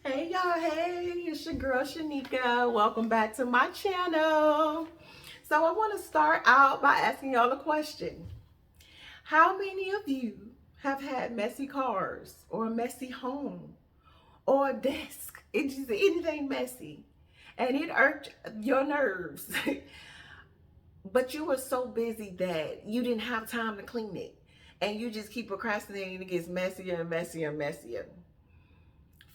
Hey y'all, hey, it's your girl Shanika. Welcome back to my channel. So I want to start out by asking y'all a question. How many of you have had messy cars or a messy home or a desk? It's just anything messy and it irked your nerves. But you were so busy that you didn't have time to clean it. And you just keep procrastinating, it gets messier and messier and messier.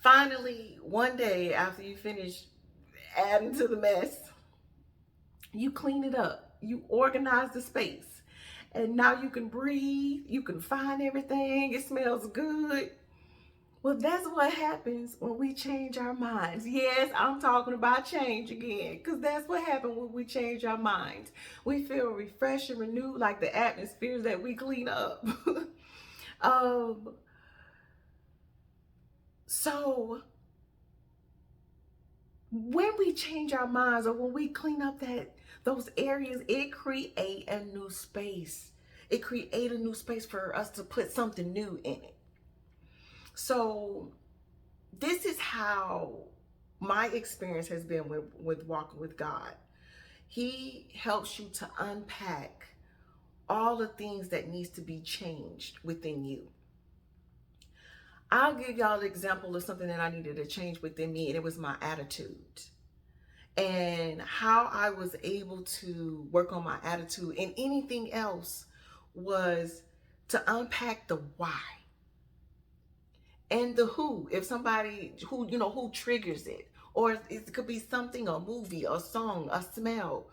Finally, one day after you finish adding to the mess, you clean it up, you organize the space, and now you can breathe, you can find everything, it smells good. Well, that's what happens when we change our minds. Yes, I'm talking about change again, because that's what happens when we change our minds. We feel refreshed and renewed like the atmospheres that we clean up. um, so when we change our minds or when we clean up those areas, it create a new space. It create a new space for us to put something new in it. So this is how my experience has been with walking with God. He helps you to unpack all the things that needs to be changed within you. I'll give y'all an example of something that I needed to change within me, and it was my attitude. And how I was able to work on my attitude and anything else was to unpack the why and the who. If somebody who triggers it, or it could be something, a movie, a song, a smell,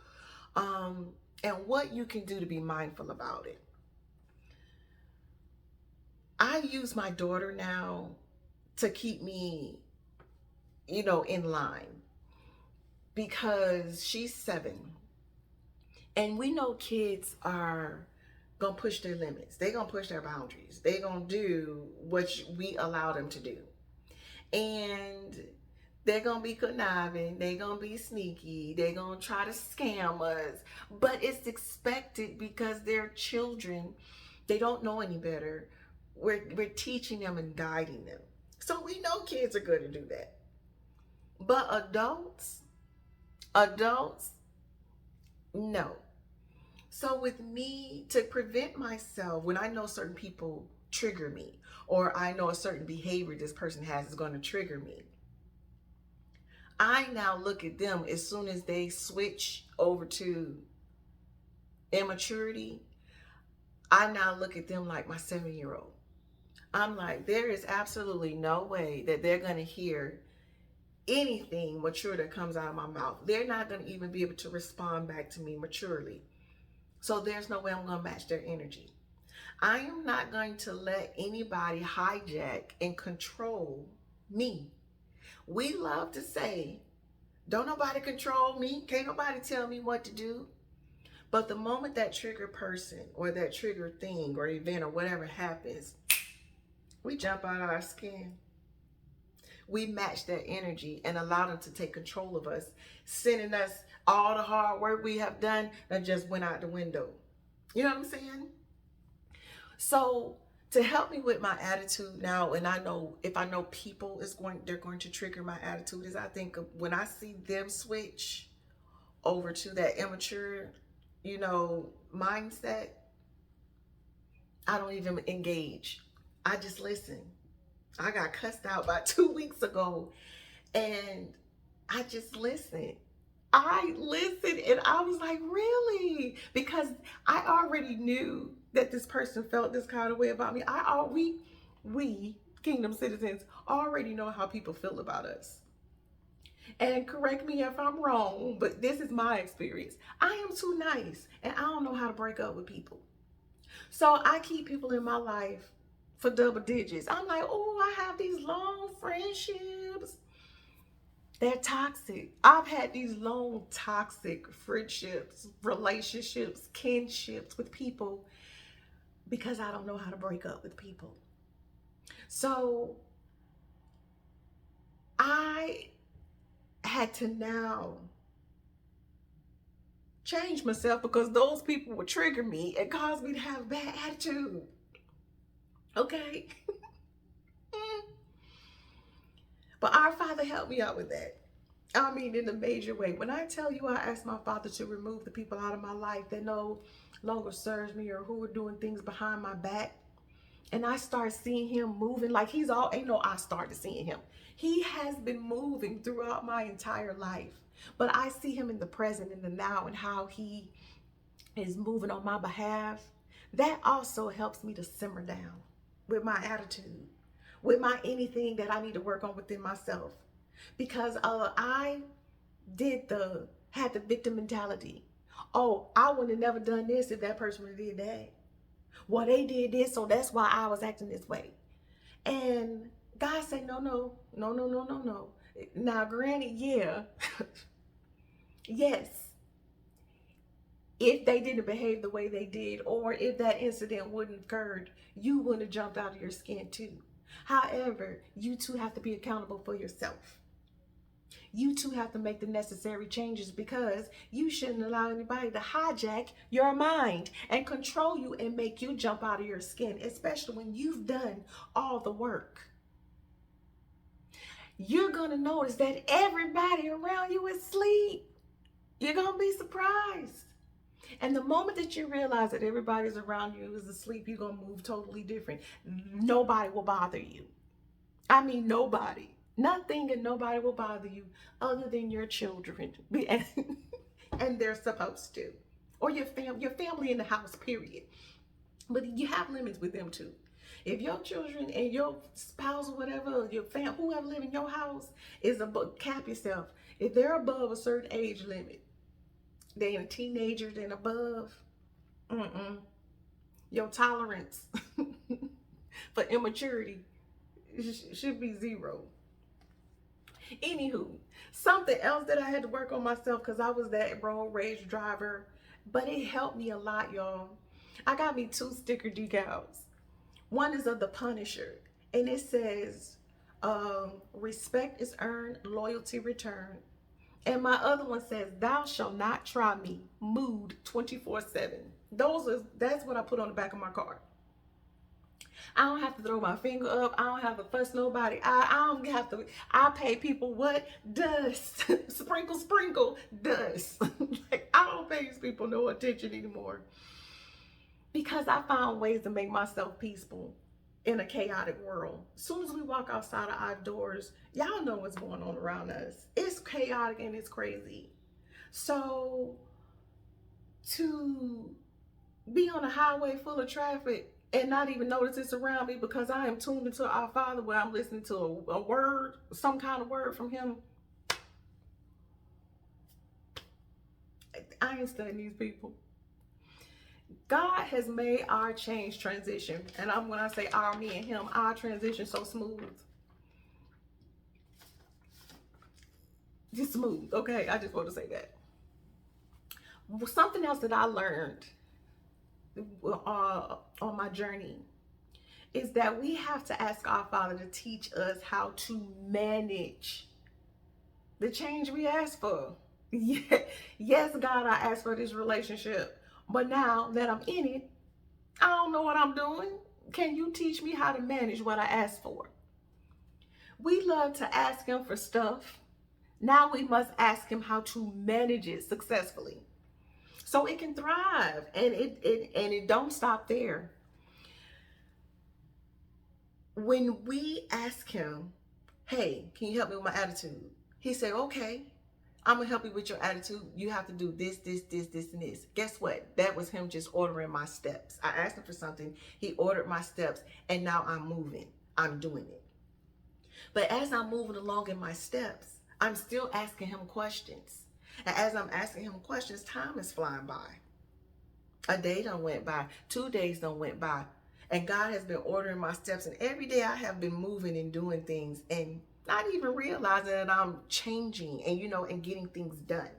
um, and what you can do to be mindful about it. I use my daughter now to keep me, in line because she's 7. And we know kids are gonna push their limits. They gonna push their boundaries. They gonna do what we allow them to do. And they're gonna be conniving. They gonna be sneaky. They gonna try to scam us. But it's expected because they're children. They don't know any better. We're teaching them and guiding them. So we know kids are gonna do that. But adults, no. So with me, to prevent myself, when I know certain people trigger me, or I know a certain behavior this person has is going to trigger me, I now look at them as soon as they switch over to immaturity. I now look at them like my 7-year-old. I'm like, there is absolutely no way that they're going to hear anything mature that comes out of my mouth. They're not going to even be able to respond back to me maturely. So there's no way I'm going to match their energy. I am not going to let anybody hijack and control me. We love to say, don't nobody control me. Can't nobody tell me what to do. But the moment that trigger person or that trigger thing or event or whatever happens, we jump out of our skin. We match their energy and allow them to take control of us, sending us all the hard work we have done that just went out the window. You know what I'm saying? So to help me with my attitude now, and I know if I know people they're going to trigger my attitude, is I think when I see them switch over to that immature, mindset, I don't even engage. I just listen. I got cussed out about 2 weeks ago, and I just listened. I listened and I was like, really? Because I already knew that this person felt this kind of way about me. We Kingdom citizens already know how people feel about us. And correct me if I'm wrong, but this is my experience. I am too nice and I don't know how to break up with people. So I keep people in my life for double digits. I'm like, oh, I have these long friendships. They're toxic. I've had these long toxic friendships, relationships, kinships with people because I don't know how to break up with people. So I had to now change myself because those people would trigger me and cause me to have a bad attitude. Okay? But our Father helped me out with that. I mean, in a major way. When I tell you I asked my Father to remove the people out of my life that no longer serves me or who are doing things behind my back, and I start seeing him moving like he's all, ain't no, I started seeing him. He has been moving throughout my entire life. But I see him in the present, in the now, and how he is moving on my behalf. That also helps me to simmer down with my attitude, with my anything that I need to work on within myself. Because I had the victim mentality. Oh, I would have never done this if that person would have did that. Well, they did this, so that's why I was acting this way. And God said, no, no, no, no, no, no, no. Now, granted, yeah, yes, if they didn't behave the way they did, or if that incident wouldn't have occurred, you wouldn't have jumped out of your skin too. However, you too have to be accountable for yourself. You too have to make the necessary changes, because you shouldn't allow anybody to hijack your mind and control you and make you jump out of your skin, especially when you've done all the work. You're going to notice that everybody around you is asleep. You're going to be surprised. And the moment that you realize that everybody's around you is asleep, you're going to move totally different. Nobody will bother you. I mean, nobody. Nothing and nobody will bother you other than your children. And they're supposed to. Or your family in the house, period. But you have limits with them too. If your children and your spouse or whatever, your family, whoever live in your house is above, cap yourself. If they're above a certain age limit, they're teenagers and above, your tolerance for immaturity should be zero. Anywho, something else that I had to work on myself, because I was that road rage driver, but it helped me a lot, y'all. I got me 2 sticker decals. One is of the Punisher, and it says, respect is earned, loyalty returned. And my other one says, thou shalt not try me, mood 24/7. That's what I put on the back of my car. I don't have to throw my finger up. I don't have to fuss nobody. I don't have to. I pay people what? Dust. Sprinkle, sprinkle, dust. Like, I don't pay these people no attention anymore, because I found ways to make myself peaceful in a chaotic world. As soon as we walk outside of our doors, y'all know what's going on around us. It's chaotic and it's crazy. So to be on a highway full of traffic and not even notice it's around me, because I am tuned into our Father, where I'm listening to a word, some kind of word from him. I ain't studying these people. God has made our change transition, and when I say our, me and him, our transition so smooth. Just smooth, okay? I just want to say that. Something else that I learned on my journey is that we have to ask our Father to teach us how to manage the change we ask for. Yes, God, I asked for this relationship, but now that I'm in it, I don't know what I'm doing. Can you teach me how to manage what I asked for? We love to ask him for stuff. Now we must ask him how to manage it successfully, so it can thrive, and it don't stop there. When we ask him, hey, can you help me with my attitude? He said, okay, I'm gonna help you with your attitude. You have to do this, this, this, this, and this. Guess what? That was him just ordering my steps. I asked him for something. He ordered my steps, and now I'm moving. I'm doing it. But as I'm moving along in my steps, I'm still asking him questions. And as I'm asking him questions, time is flying by. A day done went by. 2 days done went by. And God has been ordering my steps. And every day I have been moving and doing things and not even realizing that I'm changing and, and getting things done.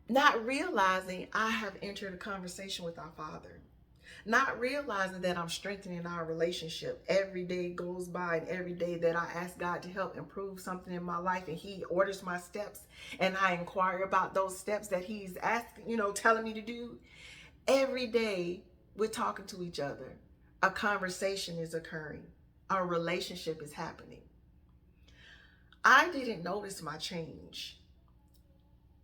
Not realizing I have entered a conversation with our Father. Not realizing that I'm strengthening our relationship. Every day goes by, and every day that I ask God to help improve something in my life, and he orders my steps, and I inquire about those steps that he's asking, telling me to do. Every day we're talking to each other. A conversation is occurring. our relationship is happening. I didn't notice my change.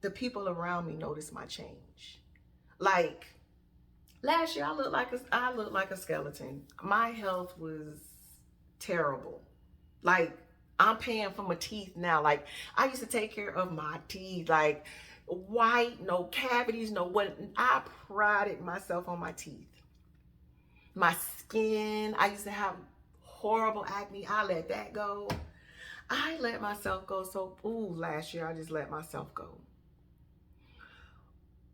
The people around me noticed my change. Like last year, I looked like a skeleton. My health was terrible. Like I'm paying for my teeth now. Like I used to take care of my teeth, like white, no cavities, no what. I prided myself on my teeth. My skin, I used to have horrible acne. I let that go. I let myself go. So, last year I just let myself go.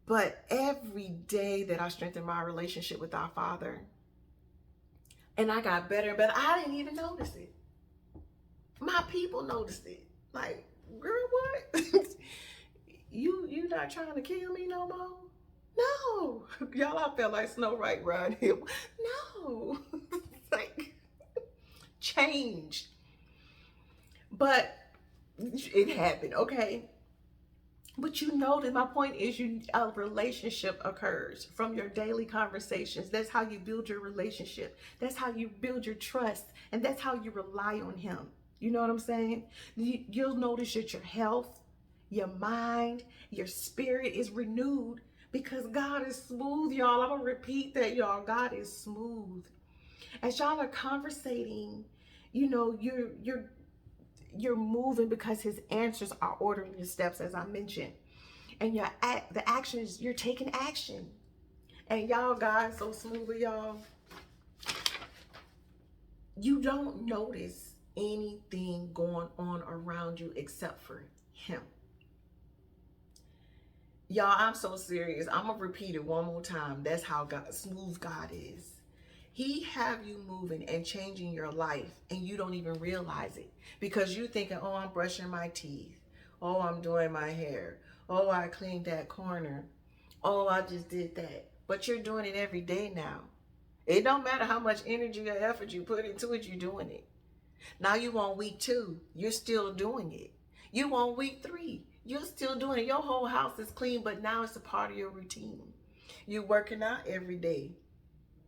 But every day that I strengthened my relationship with our Father, and I got better and better, I didn't even notice it. My people noticed it. Like, girl, what? you not trying to kill me no more? No. Y'all, I felt like Snow White around here. No. Like, changed. But it happened, okay? But you know that my point is a relationship occurs from your daily conversations. That's how you build your relationship. That's how you build your trust. And that's how you rely on him. You know what I'm saying? You'll notice that your health, your mind, your spirit is renewed because God is smooth, y'all. I'm going to repeat that, y'all. God is smooth. As y'all are conversating, you know, you're moving because his answers are ordering your steps, as I mentioned. And the action is you're taking action. And y'all, God's so smooth with y'all. You don't notice anything going on around you except for him. Y'all, I'm so serious. I'm going to repeat it one more time. That's how smooth God is. He have you moving and changing your life and you don't even realize it because you're thinking, oh, I'm brushing my teeth. Oh, I'm doing my hair. Oh, I cleaned that corner. Oh, I just did that. But you're doing it every day now. It don't matter how much energy or effort you put into it, you're doing it. Now you on week 2, you're still doing it. You on week 3, you're still doing it. Your whole house is clean, but now it's a part of your routine. You're working out every day.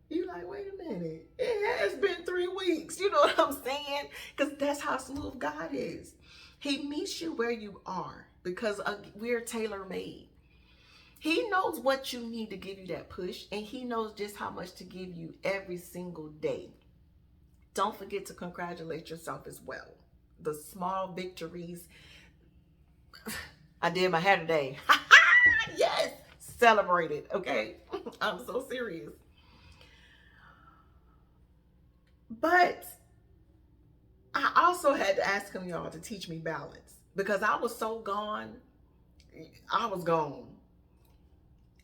You like, wait a minute, it has been 3 weeks. You know what I'm saying? Because that's how smooth God is. He meets you where you are because we're tailor-made. He knows what you need to give you that push, and he knows just how much to give you every single day. Don't forget to congratulate yourself as well. The small victories. I did my hair today. Yes, celebrate it, okay? I'm so serious. But I also had to ask him, y'all, to teach me balance because I was so gone. I was gone.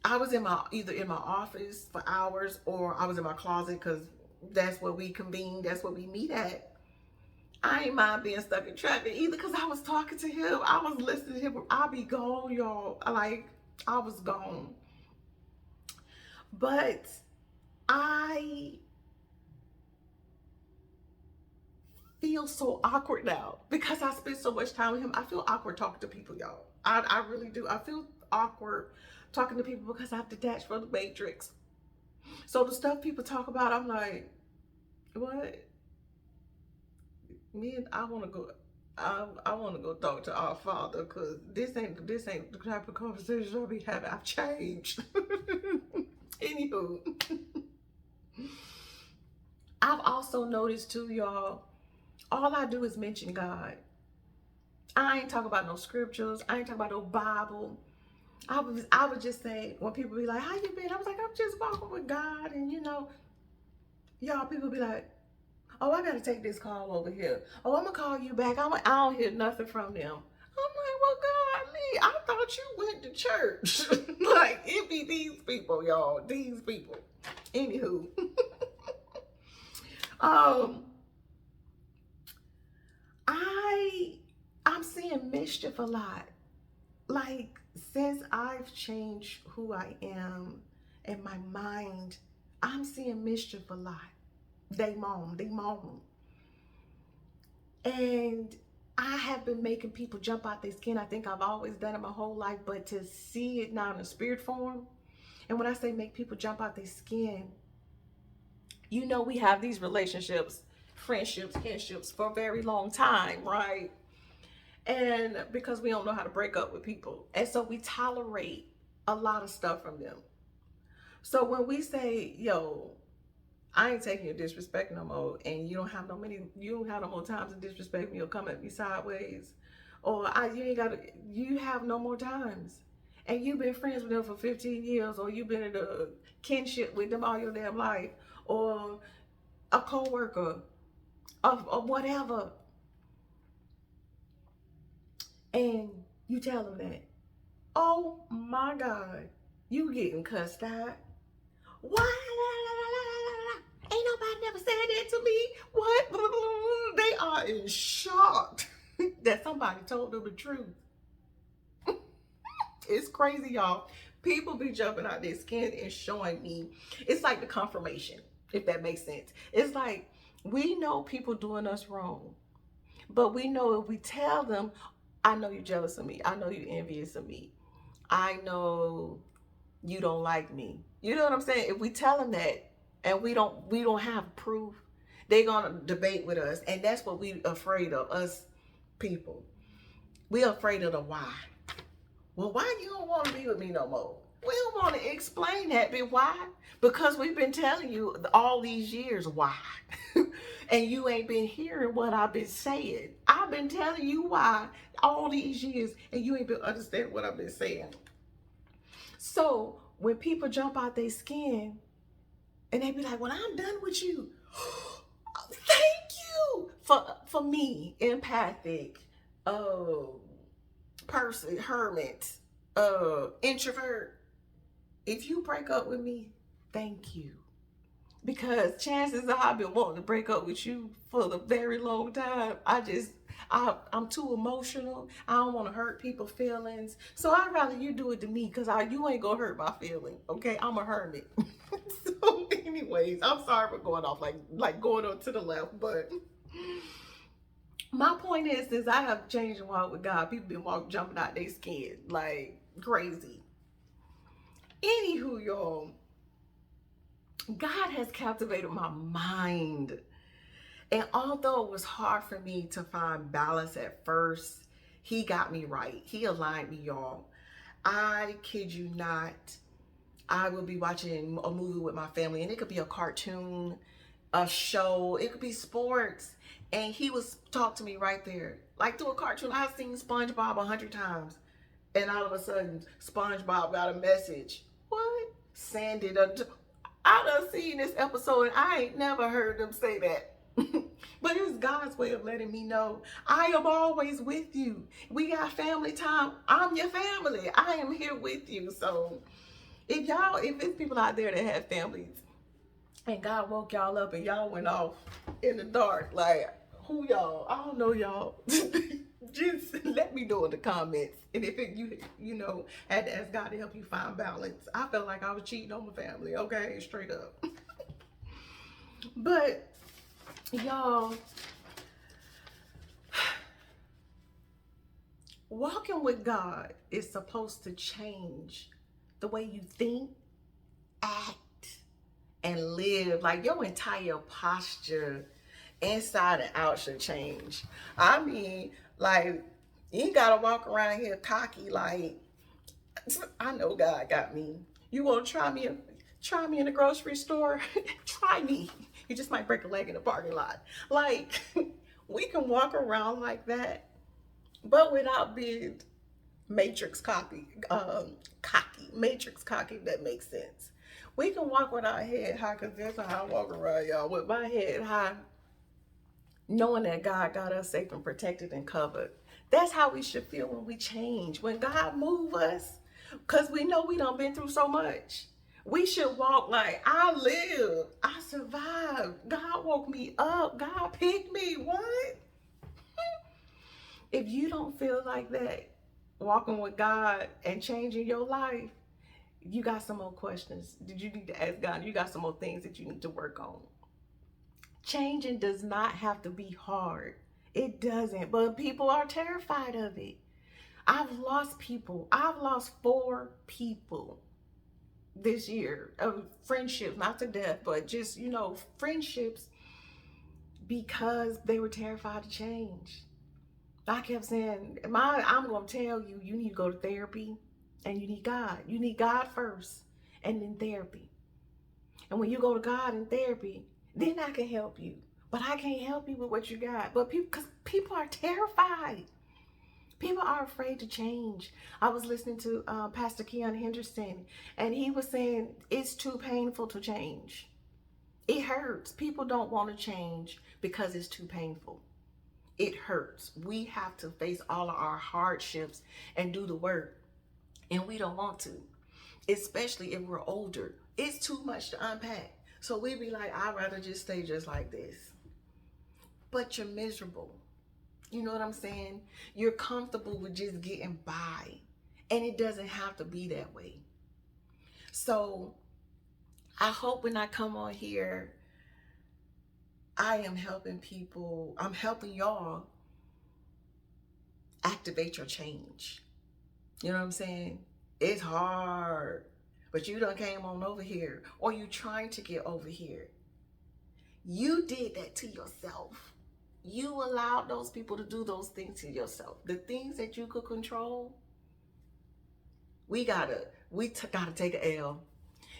I was either in my office for hours or I was in my closet because that's where we convene. That's where we meet at. I ain't mind being stuck in traffic either because I was talking to him. I was listening to him. I'll be gone, y'all. Like, I was gone. But I feel so awkward now because I spent so much time with him. I feel awkward talking to people, y'all. I really do. I feel awkward talking to people because I've detached from the matrix. So the stuff people talk about, I'm like, what? I want to go. I want to go talk to our Father because this ain't the type of conversation I'll be having. I've changed. Anywho, I've also noticed too, y'all. All I do is mention God. I ain't talking about no scriptures. I ain't talking about no Bible. I would just say when people be like, "How you been?" I was like, "I'm just walking with God," and y'all, people be like, "Oh, I gotta take this call over here. Oh, I'm gonna call you back." I don't hear nothing from them. I'm like, "Well, God, Lee, I thought you went to church." Like, it be these people, y'all. These people. Anywho, I'm seeing mischief a lot. Like, since I've changed who I am and my mind, I'm seeing mischief a lot. They moan. And I have been making people jump out their skin. I think I've always done it my whole life, but to see it now in a spirit form, and when I say make people jump out their skin, we have these relationships friendships, kinships for a very long time, right? And because we don't know how to break up with people. And so we tolerate a lot of stuff from them. So when we say, yo, I ain't taking your disrespect no more, and you don't have no more times to disrespect me or come at me sideways, or you have no more times, and you've been friends with them for 15 years, or you've been in a kinship with them all your damn life, or a coworker, of whatever, and you tell them that, oh my God, you getting cussed out. What? Ain't nobody never said that to me. What? They are in shock that somebody told them the truth. It's crazy, y'all. People be jumping out their skin and showing me. It's like the confirmation, if that makes sense. It's like we know people doing us wrong, but we know if we tell them, I know you're jealous of me. I know you're envious of me. I know you don't like me. You know what I'm saying? If we tell them that and we don't have proof, they're gonna debate with us. And that's what we afraid of, us people. We're afraid of the why. Well, why you don't want to be with me no more? We don't want to explain that, but why? Because we've been telling you all these years why. And you ain't been hearing what I've been saying. I've been telling you why all these years, and you ain't been understanding what I've been saying. So when people jump out their skin and they be like, well, I'm done with you. Thank you. For me, empathic, person, hermit, introvert, if you break up with me, thank you. Because chances are I've been wanting to break up with you for a very long time. I'm too emotional. I don't want to hurt people's feelings. So I'd rather you do it to me because you ain't going to hurt my feelings. Okay? I'm a hermit. So anyways, I'm sorry for going off like going on to the left. But my point is I have changed and walked with God. People been jumping out their skin like crazy. Anywho, y'all, God has captivated my mind. And although it was hard for me to find balance at first, he got me right. He aligned me, y'all. I kid you not. I will be watching a movie with my family, and it could be a cartoon, a show, it could be sports. And he was talk to me right there. Like through a cartoon, I've seen SpongeBob 100 times. And all of a sudden, SpongeBob got a message. What? Sandy done I done seen this episode and I ain't never heard them say that. But it was God's way of letting me know I am always with you. We got family time. I'm your family. I am here with you. So if it's people out there that have families and God woke y'all up and y'all went off in the dark, like who y'all? I don't know y'all. Just let me know in the comments. And if you know, had to ask God to help you find balance. I felt like I was cheating on my family, okay? Straight up. But y'all, walking with God is supposed to change the way you think, act, and live. Like your entire posture inside and out should change. I mean, like, you ain't gotta walk around here cocky like, I know God got me. You wanna try me in the grocery store? Try me. You just might break a leg in the parking lot. Like, we can walk around like that, but without being matrix cocky, matrix cocky, if that makes sense. We can walk with our head high, because that's how I walk around, y'all, with my head high, knowing that God got us safe and protected and covered. That's how we should feel when we change, when God move us, because we know we done been through so much. We should walk like, I lived, I survived, God woke me up, God picked me. What? If you don't feel like that, walking with God and changing your life, you got some more questions. Did you need to ask God? You got some more things that you need to work on. Changing does not have to be hard. It doesn't, but people are terrified of it. I've lost people. I've lost 4 people this year of friendships, not to death, but just, friendships because they were terrified to change. I kept saying, I'm going to tell you, you need to go to therapy and you need God. You need God first and then therapy. And when you go to God in therapy, then I can help you. But I can't help you with what you got. But because people are terrified. People are afraid to change. I was listening to Pastor Keon Henderson, and he was saying it's too painful to change. It hurts. People don't want to change because it's too painful. It hurts. We have to face all of our hardships and do the work, and we don't want to, especially if we're older. It's too much to unpack. So we be like, I'd rather just stay just like this. But you're miserable. You know what I'm saying? You're comfortable with just getting by. And it doesn't have to be that way. So I hope when I come on here, I am helping people. I'm helping y'all activate your change. You know what I'm saying? It's hard. But you done came on over here. Or you trying to get over here. You did that to yourself. You allowed those people to do those things to yourself. The things that you could control, we gotta take an L.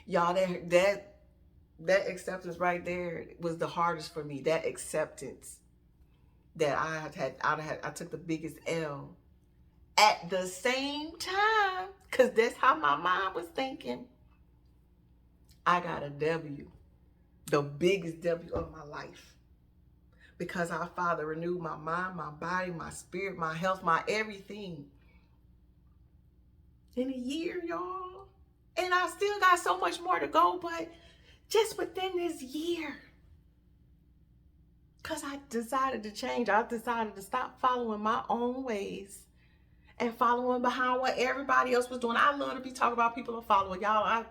Y'all, that acceptance right there was the hardest for me. That acceptance that I took the biggest L. At the same time, because that's how my mind was thinking, I got a W. The biggest W of my life. Because our Father renewed my mind, my body, my spirit, my health, my everything. In a year, y'all. And I still got so much more to go, but just within this year. Because I decided to change. I decided to stop following my own ways and following behind what everybody else was doing. I love to be talking about people and following. Y'all,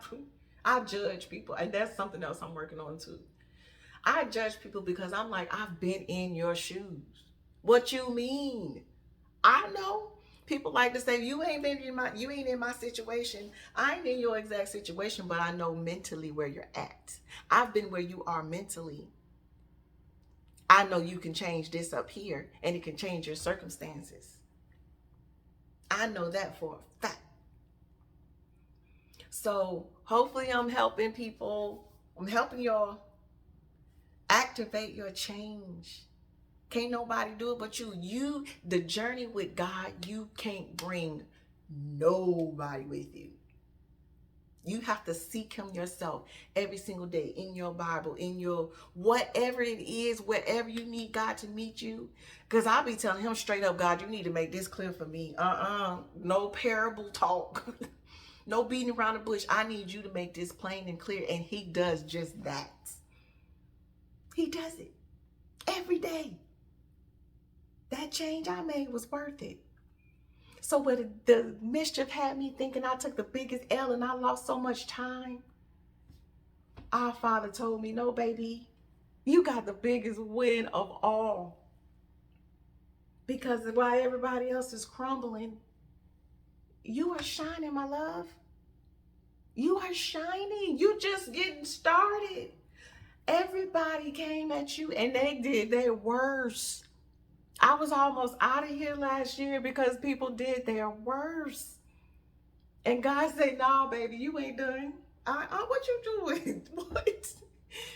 I judge people. And that's something else I'm working on too. I judge people because I'm like, I've been in your shoes. What you mean? I know. People like to say, you ain't in my situation. I ain't in your exact situation, but I know mentally where you're at. I've been where you are mentally. I know you can change this up here and it can change your circumstances. I know that for a fact. So hopefully I'm helping people. I'm helping y'all activate your change. Can't nobody do it but you. The journey with God, you can't bring nobody with you. You have to seek him yourself every single day in your Bible, in your whatever it is, wherever you need God to meet you. Because I'll be telling him straight up, God, you need to make this clear for me. No parable talk. No beating around the bush. I need you to make this plain and clear. And he does just that. He does it every day. That change I made was worth it. So where the mischief had me thinking I took the biggest L and I lost so much time, our Father told me, no, baby, you got the biggest win of all. Because while everybody else is crumbling, you are shining, my love. You are shining. You just getting started. Everybody came at you and they did their worst. I was almost out of here last year because people did their worst. And God said, no, baby, you ain't done. What you doing? What?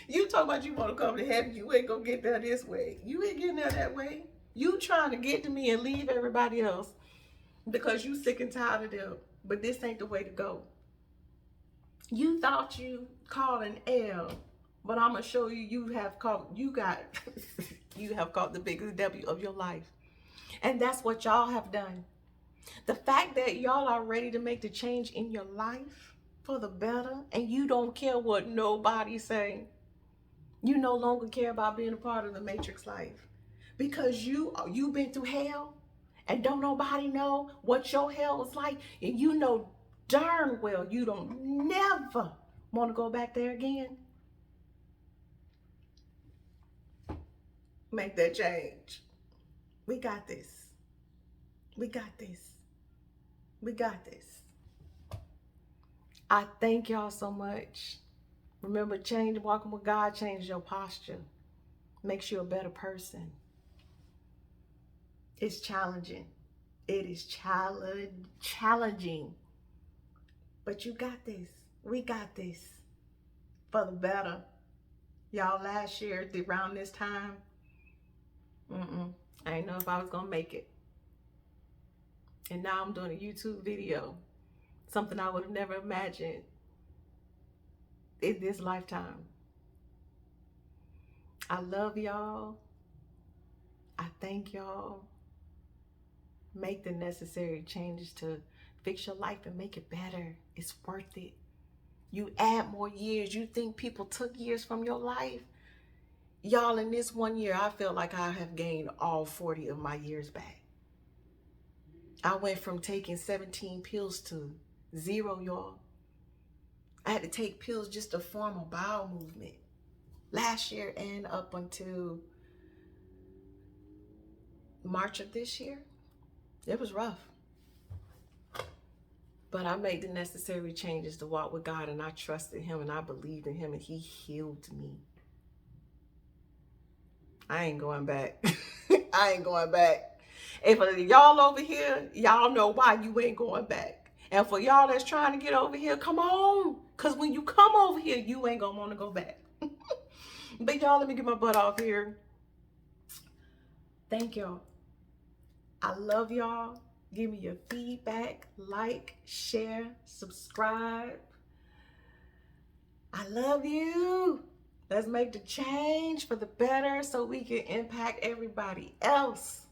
You talking about you want to come to heaven. You ain't going to get there this way. You ain't getting there that way. You trying to get to me and leave everybody else because you sick and tired of them. But this ain't the way to go. You thought you called an L, but I'm going to show you you have caught the biggest W of your life. And that's what y'all have done. The fact that y'all are ready to make the change in your life for the better and you don't care what nobody's saying. You no longer care about being a part of the Matrix life because you've been through hell and don't nobody know what your hell was like. And you know darn well you don't never want to go back there again. Make that change. We got this. We got this. We got this. I thank y'all so much. Remember, walking with God changes your posture. makes you a better person. It's challenging. It is challenging. But you got this. We got this. For the better. Y'all, last year, around this time, I didn't know if I was going to make it. And now I'm doing a YouTube video. Something I would have never imagined in this lifetime. I love y'all. I thank y'all. Make the necessary changes to fix your life and make it better. It's worth it. You add more years. You think people took years from your life? Y'all, in this 1 year, I feel like I have gained all 40 of my years back. I went from taking 17 pills to 0, y'all. I had to take pills just to form a bowel movement. Last year and up until March of this year, it was rough. But I made the necessary changes to walk with God, and I trusted him, and I believed in him, and he healed me. I ain't going back. I ain't going back. And for y'all over here, y'all know why you ain't going back. And for y'all that's trying to get over here, come on. Because when you come over here, you ain't going to want to go back. But y'all, let me get my butt off here. Thank y'all. I love y'all. Give me your feedback. Like, share, subscribe. I love you. Let's make the change for the better so we can impact everybody else.